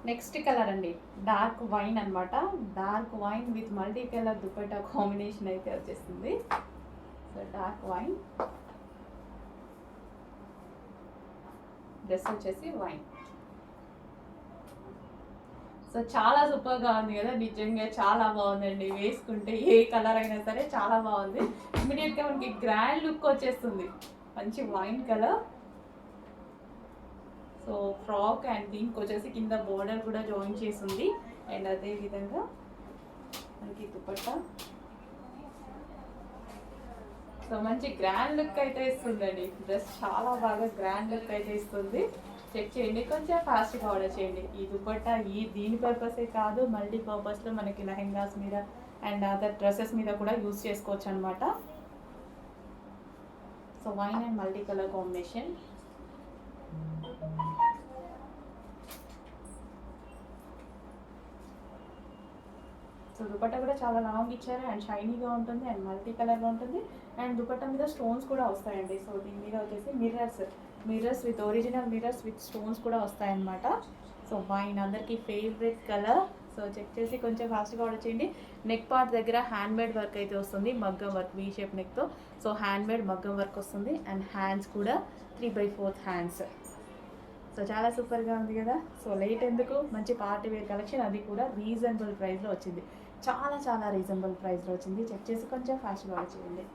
Next colour అండి, dark wine అనమాట. Dark wine with multi colour dupatta combination అయితే వచ్చేస్తుంది. సో డార్క్ వైన్, డ్రెస్ వచ్చేసి వైన్. సో చాలా సూపర్గా ఉంది కదా, నిజంగా చాలా బాగుందండి. వేసుకుంటే ఏ కలర్ అయినా సరే చాలా బాగుంది. ఇమీడియట్గా మనకి గ్రాండ్ లుక్ వచ్చేస్తుంది. మంచి wine colour. So frock and దీనికి వచ్చేసి కింద బోర్డర్ కూడా జాయిన్ చేసింది. అండ్ అదే విధంగా మనకి దుపట్టా. సో మంచి గ్రాండ్ లుక్ అయితే ఇస్తుందండి. డ్రెస్ చాలా బాగా గ్రాండ్ లుక్ అయితే ఇస్తుంది. చెక్ చేయండి, కొంచెం ఫాస్ట్గా ఆర్డర్ చేయండి. ఈ దుపట్టా దీని పర్పసే కాదు, మల్టీ పర్పస్లో మనకి లెహెంగాస్ మీద అండ్ అదర్ డ్రెస్సెస్ మీద కూడా యూజ్ చేసుకోవచ్చు అనమాట. So wine and multi colour combination. So dupatta కూడా చాలా లాంగ్ ఇచ్చారు అండ్ షైనీగా ఉంటుంది అండ్ మల్టీ కలర్లో ఉంటుంది. అండ్ దుపట్టా మీద స్టోన్స్ కూడా వస్తాయండి. సో దీని మీద వచ్చేసి mirrors with original mirrors with stones కూడా వస్తాయన్నమాట. సో వైన్ అందరికీ ఫేవరెట్ కలర్. సో చెక్ చేసి కొంచెం ఫాస్ట్గా ఆర్డర్ చేయండి. నెక్ పార్ట్ దగ్గర హ్యాండ్మేడ్ వర్క్ అయితే వస్తుంది, మగ్గం వర్క్, వీ షేప్ నెక్తో. సో హ్యాండ్మేడ్ మగ్గం వర్క్ వస్తుంది అండ్ హ్యాండ్స్ కూడా 3/4 హ్యాండ్స్. సో చాలా సూపర్గా ఉంది కదా. సో లేట్ ఎందుకు, మంచి పార్టీ వేర్ కలెక్షన్, అది కూడా రీజనబుల్ ప్రైస్లో వచ్చింది. చాలా చాలా రీజనబుల్ ప్రైస్లో వచ్చింది. చెక్ చేసి కొంచెం ఫాస్ట్గా ఆర్డర్ చేయండి.